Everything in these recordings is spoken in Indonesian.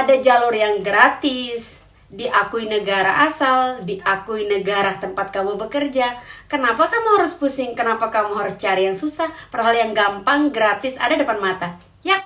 ada jalur yang gratis, diakui negara asal, diakui negara tempat kamu bekerja. Kenapa kamu harus pusing? Kenapa kamu harus cari yang susah? Padahal yang gampang, gratis ada depan mata. Ya.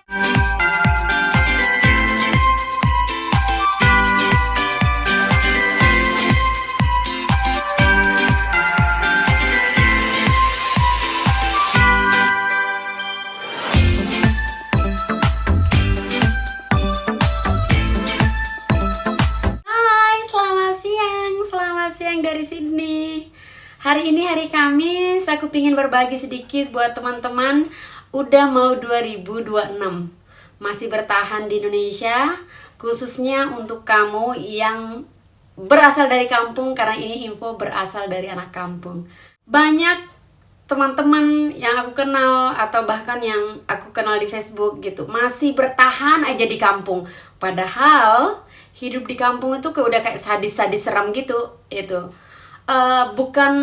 Dari Sydney. Hari ini hari Kamis, aku pingin berbagi sedikit buat teman-teman. Udah mau 2026, masih bertahan di Indonesia, khususnya untuk kamu yang berasal dari kampung, karena ini info berasal dari anak kampung. Banyak teman-teman yang aku kenal atau bahkan yang aku kenal di Facebook gitu masih bertahan aja di kampung, padahal hidup di kampung itu udah kayak sadis-sadis seram gitu. Itu bukan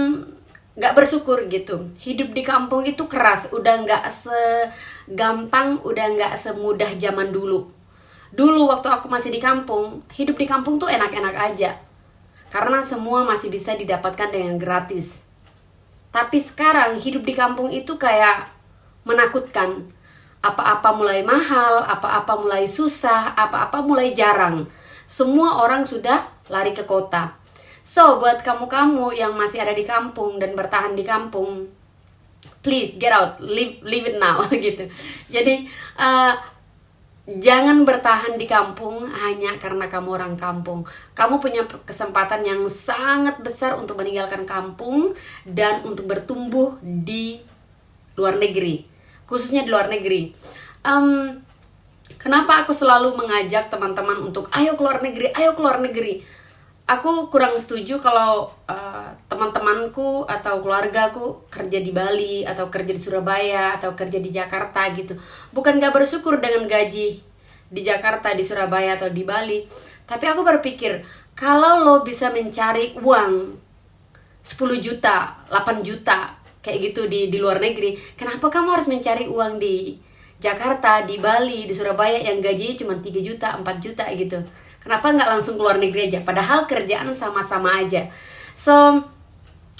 gak bersyukur gitu. Hidup di kampung itu keras, udah gak segampang, udah gak semudah zaman dulu. Dulu waktu aku masih di kampung, hidup di kampung tuh enak-enak aja, karena semua masih bisa didapatkan dengan gratis. Tapi sekarang hidup di kampung itu kayak menakutkan. Apa-apa mulai mahal, apa-apa mulai susah, apa-apa mulai jarang. Semua orang sudah lari ke kota. So, buat kamu-kamu yang masih ada di kampung dan bertahan di kampung, please get out, leave it now gitu. Jadi jangan bertahan di kampung hanya karena kamu orang kampung. Kamu punya kesempatan yang sangat besar untuk meninggalkan kampung dan untuk bertumbuh di luar negeri, khususnya di luar negeri. Kenapa aku selalu mengajak teman-teman untuk ayo keluar negeri, ayo keluar negeri? Aku kurang setuju kalau teman-temanku atau keluargaku kerja di Bali atau kerja di Surabaya atau kerja di Jakarta gitu. Bukan gak bersyukur dengan gaji di Jakarta, di Surabaya atau di Bali. Tapi aku berpikir, kalau lo bisa mencari uang 10 juta, 8 juta kayak gitu di luar negeri, kenapa kamu harus mencari uang di Jakarta, di Bali, di Surabaya yang gajinya cuma 3 juta, 4 juta gitu? Kenapa nggak langsung keluar negeri aja? Padahal kerjaan sama-sama aja. So,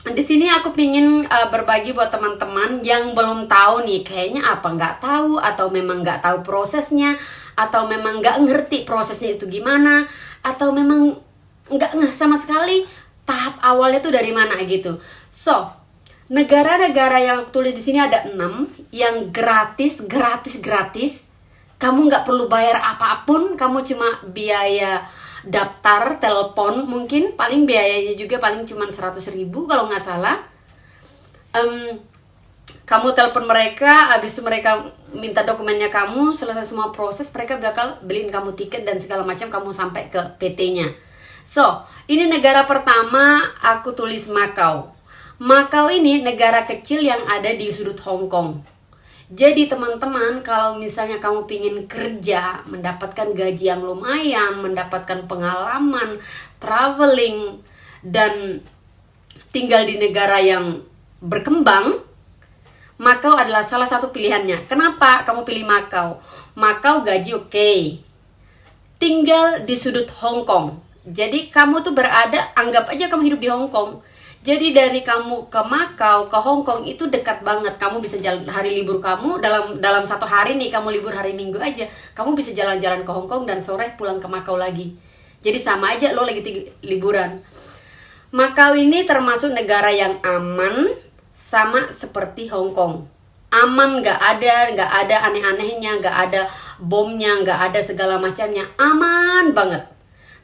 di sini aku pingin berbagi buat teman-teman yang belum tahu nih, kayaknya apa nggak tahu, atau memang nggak tahu prosesnya, atau memang nggak ngerti prosesnya itu gimana, atau memang nggak ngeh sama sekali tahap awalnya tuh dari mana gitu. So, negara-negara yang aku tulis di sini ada 6 yang gratis. Kamu nggak perlu bayar apapun, kamu cuma biaya daftar, telepon, mungkin paling biayanya juga paling cuma 100.000 kalau nggak salah. Kamu telepon mereka, habis itu mereka minta dokumennya kamu, selesai semua proses, mereka bakal beliin kamu tiket dan segala macam, kamu sampai ke PT-nya. So, ini negara pertama aku tulis Macau. Macau ini negara kecil yang ada di sudut Hong Kong. Jadi teman-teman, kalau misalnya kamu pingin kerja, mendapatkan gaji yang lumayan, mendapatkan pengalaman, traveling, dan tinggal di negara yang berkembang, Macau adalah salah satu pilihannya. Kenapa kamu pilih Macau? Macau gaji oke. Tinggal di sudut Hong Kong. Jadi kamu tuh berada, anggap aja kamu hidup di Hong Kong. Jadi dari kamu ke Macau, ke Hong Kong itu dekat banget. Kamu bisa jalan hari libur kamu, dalam satu hari nih, kamu libur hari Minggu aja, kamu bisa jalan-jalan ke Hong Kong dan sore pulang ke Macau lagi. Jadi sama aja lo lagi liburan. Macau ini termasuk negara yang aman, sama seperti Hong Kong. Aman, gak ada aneh-anehnya, gak ada bomnya, gak ada segala macamnya. Aman banget.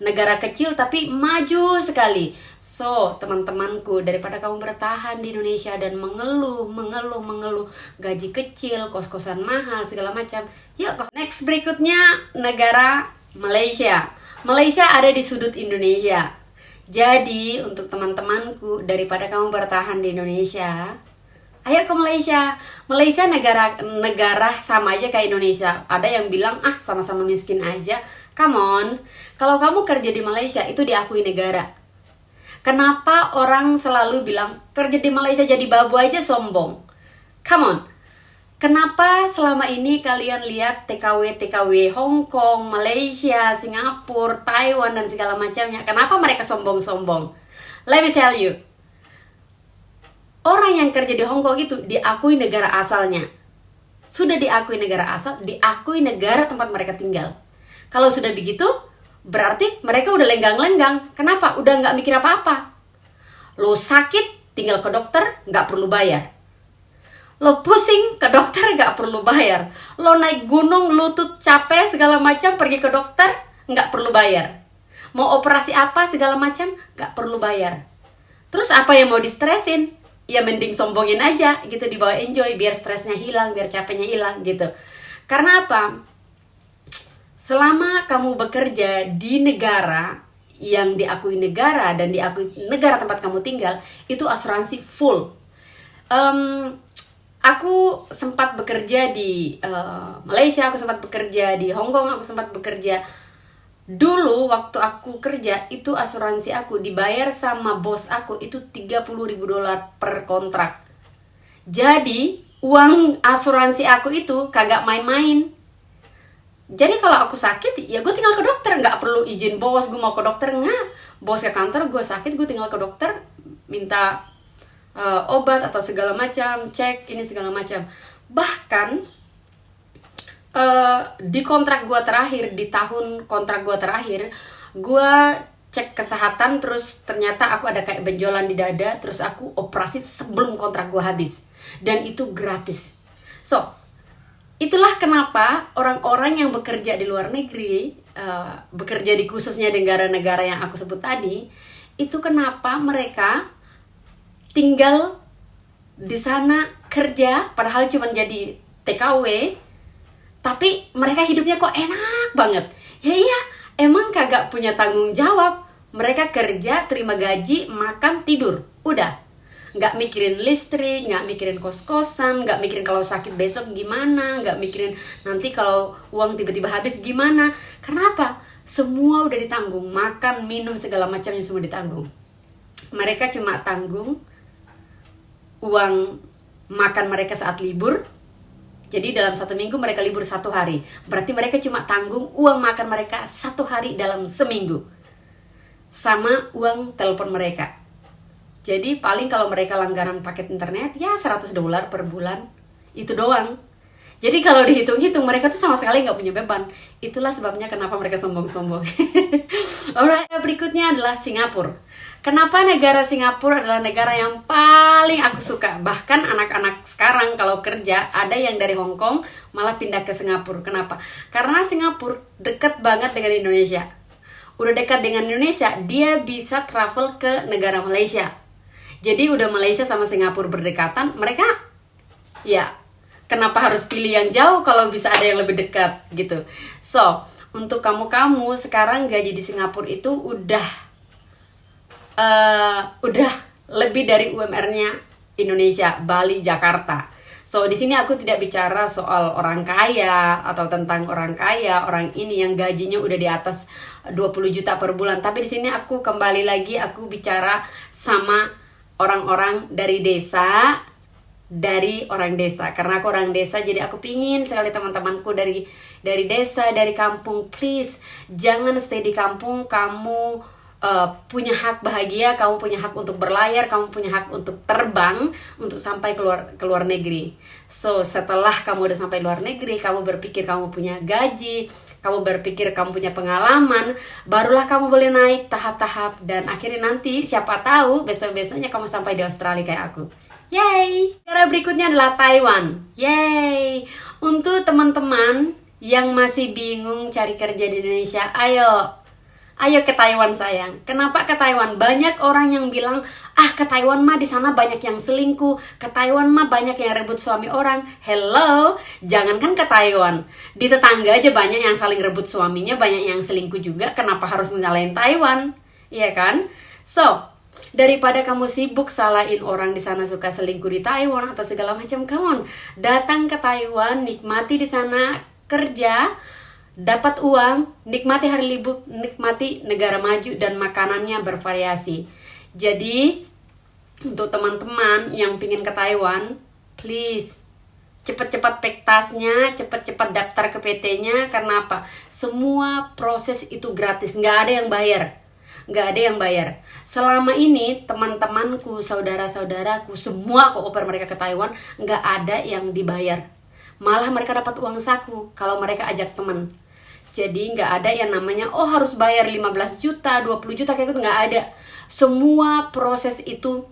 Negara kecil tapi maju sekali. So, teman-temanku, daripada kamu bertahan di Indonesia dan mengeluh, gaji kecil, kos-kosan mahal, segala macam, yuk. Next berikutnya, negara Malaysia. Malaysia ada di sudut Indonesia. Jadi, untuk teman-temanku, daripada kamu bertahan di Indonesia, ayo ke Malaysia. Malaysia negara sama aja kayak Indonesia. Ada yang bilang, sama-sama miskin aja. Come on, kalau kamu kerja di Malaysia, itu diakui negara. Kenapa orang selalu bilang kerja di Malaysia jadi babu aja sombong? Come on, Kenapa selama ini kalian lihat TKW Hong Kong, Malaysia, Singapura, Taiwan dan segala macamnya? Kenapa mereka sombong-sombong? Let me tell you. Orang yang kerja di Hong Kong itu diakui negara asalnya. Sudah diakui negara asal, diakui negara tempat mereka tinggal. Kalau sudah begitu, berarti mereka udah lenggang-lenggang. Kenapa? Udah nggak mikir apa-apa. Lo sakit, tinggal ke dokter, nggak perlu bayar. Lo pusing, ke dokter gak perlu bayar. Lo naik gunung, lutut capek segala macam, pergi ke dokter gak perlu bayar. Mau operasi apa segala macam gak perlu bayar. Terus apa yang mau di-stressin? Ya mending sombongin aja gitu, dibawa enjoy, biar stresnya hilang, biar capeknya hilang gitu. Karena apa? Selama kamu bekerja di negara yang diakui negara dan diakui negara tempat kamu tinggal, itu asuransi full. Aku sempat bekerja di Malaysia, aku sempat bekerja di Hong Kong, aku sempat bekerja. Dulu waktu aku kerja, itu asuransi aku dibayar sama bos aku itu $30.000 per kontrak. Jadi, uang asuransi aku itu kagak main-main. Jadi kalau aku sakit, ya gue tinggal ke dokter, nggak perlu izin bos, gue mau ke dokter, nggak. Bos ke kantor, gue sakit, gue tinggal ke dokter, minta obat atau segala macam, cek ini segala macam. Bahkan di kontrak gue terakhir, di tahun kontrak gue terakhir, gue cek kesehatan, terus ternyata aku ada kayak benjolan di dada, terus aku operasi sebelum kontrak gue habis, dan itu gratis. So, itulah kenapa orang-orang yang bekerja di luar negeri, bekerja di khususnya negara-negara yang aku sebut tadi, itu kenapa mereka tinggal di sana kerja, padahal cuma jadi TKW, tapi mereka hidupnya kok enak banget. Ya iya, emang kagak punya tanggung jawab. Mereka kerja, terima gaji, makan, tidur, udah. Nggak mikirin listrik, nggak mikirin kos-kosan, nggak mikirin kalau sakit besok gimana, nggak mikirin nanti kalau uang tiba-tiba habis gimana. Karena apa? Semua udah ditanggung, makan, minum, segala macamnya semua ditanggung. Mereka cuma tanggung uang makan mereka saat libur. Jadi dalam 1 minggu mereka libur 1 hari. Berarti mereka cuma tanggung uang makan mereka 1 hari dalam seminggu, sama uang telepon mereka. Jadi paling kalau mereka langganan paket internet, ya $100 per bulan. Itu doang. Jadi kalau dihitung-hitung, mereka tuh sama sekali nggak punya beban. Itulah sebabnya kenapa mereka sombong-sombong. Alright, berikutnya adalah Singapura. Kenapa negara Singapura adalah negara yang paling aku suka? Bahkan anak-anak sekarang kalau kerja, ada yang dari Hong Kong malah pindah ke Singapura. Kenapa? Karena Singapura dekat banget dengan Indonesia. Udah dekat dengan Indonesia, dia bisa travel ke negara Malaysia. Jadi udah Malaysia sama Singapura berdekatan, mereka ya kenapa harus pilih yang jauh kalau bisa ada yang lebih dekat gitu. So, untuk kamu-kamu sekarang gaji di Singapura itu udah lebih dari UMR-nya Indonesia, Bali, Jakarta. So, di sini aku tidak bicara soal orang kaya atau tentang orang kaya, orang ini yang gajinya udah di atas 20 juta per bulan. Tapi di sini aku kembali lagi, aku bicara sama orang-orang dari desa, dari orang desa. Karena aku orang desa, jadi aku pingin sekali teman-temanku dari desa, dari kampung. Please, jangan stay di kampung. Kamu punya hak bahagia, kamu punya hak untuk berlayar, kamu punya hak untuk terbang, untuk sampai ke luar negeri. So, setelah kamu udah sampai luar negeri, kamu berpikir kamu punya gaji, kamu berpikir kamu punya pengalaman, barulah kamu boleh naik tahap-tahap. Dan akhirnya nanti, siapa tahu besok-besoknya kamu sampai di Australia kayak aku. Yay! Negara berikutnya adalah Taiwan. Yay! Untuk teman-teman yang masih bingung cari kerja di Indonesia, ayo ke Taiwan sayang. Kenapa ke Taiwan? Banyak orang yang bilang, ke Taiwan mah di sana banyak yang selingkuh, ke Taiwan mah banyak yang rebut suami orang. Hello, jangankan ke Taiwan, di tetangga aja banyak yang saling rebut suaminya, banyak yang selingkuh juga. Kenapa harus menyalahin Taiwan? Iya kan? So, daripada kamu sibuk salahin orang di sana suka selingkuh di Taiwan atau segala macam, come on, datang ke Taiwan, nikmati di sana, kerja, dapat uang, nikmati hari libur, nikmati negara maju dan makanannya bervariasi. Jadi untuk teman-teman yang pingin ke Taiwan, please Cepet-cepat pack tasnya, cepet-cepat daftar ke PT-nya. Karena apa? Semua proses itu gratis, nggak ada yang bayar. Nggak ada yang bayar. Selama ini teman-temanku, saudara-saudaraku, semua koper mereka ke Taiwan, nggak ada yang dibayar. Malah mereka dapat uang saku kalau mereka ajak teman. Jadi nggak ada yang namanya, oh harus bayar 15 juta, 20 juta, kayak gitu, nggak ada. Semua proses itu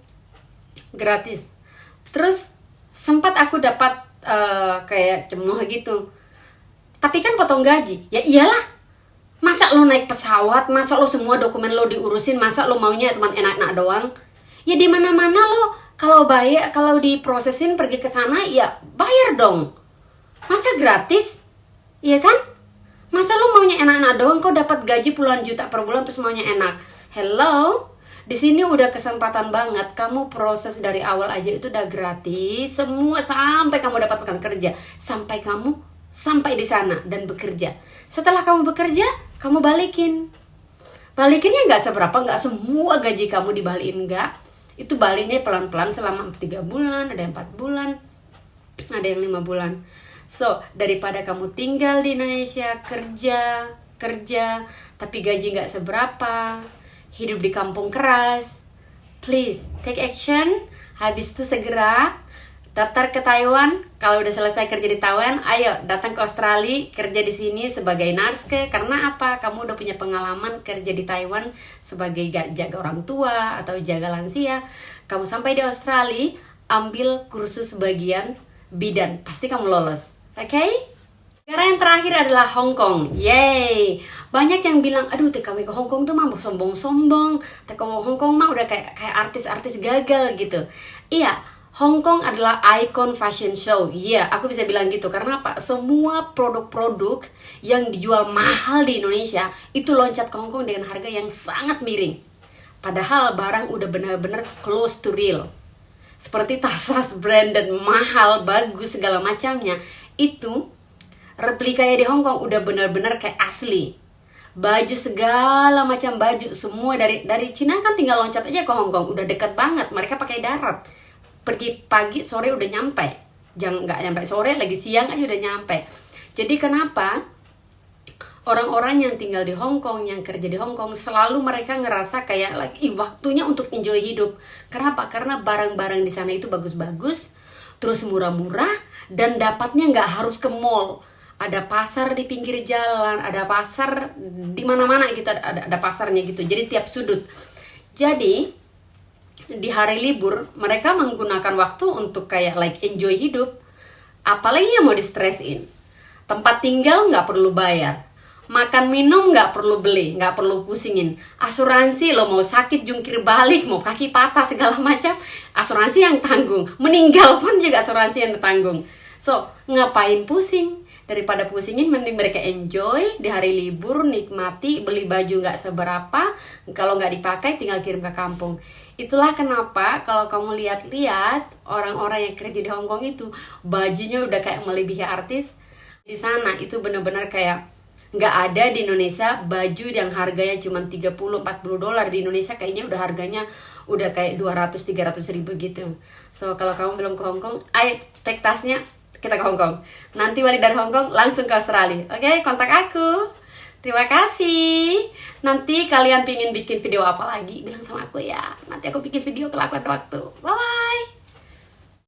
gratis. Terus sempat aku dapat kayak cemoh gitu, tapi kan potong gaji. Ya iyalah, masa lo naik pesawat, masa lo semua dokumen lo diurusin, masa lo maunya cuma enak-enak doang? Ya di mana-mana lo kalau bayar, kalau diprosesin pergi ke sana ya bayar dong. Masa gratis? Iya kan? Masa lo maunya enak-enak doang, kok dapat gaji puluhan juta per bulan terus maunya enak? Hello? Di sini udah kesempatan banget, kamu proses dari awal aja itu udah gratis, semua sampai kamu dapatkan kerja, sampai kamu sampai di sana dan bekerja. Setelah kamu bekerja, kamu balikinnya nggak seberapa, nggak semua gaji kamu dibalikin, nggak. Itu baliknya pelan-pelan selama 3 bulan, ada yang 4 bulan, ada yang 5 bulan. So, daripada kamu tinggal di Indonesia, kerja, tapi gaji nggak seberapa, hidup di kampung keras, please take action. Habis itu segera daftar ke Taiwan. Kalau udah selesai kerja di Taiwan, ayo datang ke Australia, kerja di sini sebagai nurse. Karena apa? Kamu udah punya pengalaman kerja di Taiwan sebagai jaga orang tua atau jaga lansia. Kamu sampai di Australia, ambil kursus bagian bidan, pasti kamu lolos. Oke? Negara yang terakhir adalah Hong Kong. Yeay! Banyak yang bilang, aduh TKW ke Hong Kong tuh mah sombong-sombong. TKW Hong Kong mah udah kayak artis-artis gagal gitu. Iya, Hong Kong adalah icon fashion show. Iya, aku bisa bilang gitu. Karena apa? Semua produk-produk yang dijual mahal di Indonesia itu loncat ke Hong Kong dengan harga yang sangat miring. Padahal barang udah benar-benar close to real. Seperti tas-tas branded mahal, bagus, segala macamnya. Itu replikanya di Hong Kong udah benar-benar kayak asli. Baju segala macam baju semua dari Cina kan tinggal loncat aja ke Hong Kong, udah dekat banget. Mereka pakai darat, pergi pagi sore udah nyampe, jangan nggak nyampe sore lagi, siang aja udah nyampe. Jadi kenapa orang-orang yang tinggal di Hong Kong, yang kerja di Hong Kong, selalu mereka ngerasa kayak lagi waktunya untuk enjoy hidup. Kenapa? Karena barang-barang di sana itu bagus-bagus, terus murah-murah, dan dapatnya nggak harus ke mall. Ada pasar di pinggir jalan, ada pasar di mana-mana gitu, ada pasarnya gitu. Jadi tiap sudut. Jadi di hari libur mereka menggunakan waktu untuk kayak enjoy hidup. Apalagi yang mau di-stressin. Tempat tinggal nggak perlu bayar. Makan minum nggak perlu beli, nggak perlu pusingin. Asuransi lo mau sakit jungkir balik, mau kaki patah segala macam, asuransi yang tanggung. Meninggal pun juga asuransi yang tanggung. So ngapain pusing? Daripada pusingin, mending mereka enjoy di hari libur, nikmati, beli baju nggak seberapa, kalau nggak dipakai tinggal kirim ke kampung. Itulah kenapa kalau kamu lihat-lihat orang-orang yang kerja di Hong Kong itu bajunya udah kayak melebihi artis. Di sana itu bener-bener kayak nggak ada di Indonesia baju yang harganya cuma 30-40 dolar. Di Indonesia kayaknya udah harganya udah kayak 200-300 ribu gitu. So kalau kamu belum ke Hong Kong, ayo take tasnya, kita ke Hong Kong. Nanti balik dari Hong Kong langsung ke Australia. Oke, kontak aku. Terima kasih. Nanti kalian pingin bikin video apa lagi, bilang sama aku ya. Nanti aku bikin video kalau aku ada waktu. Bye bye.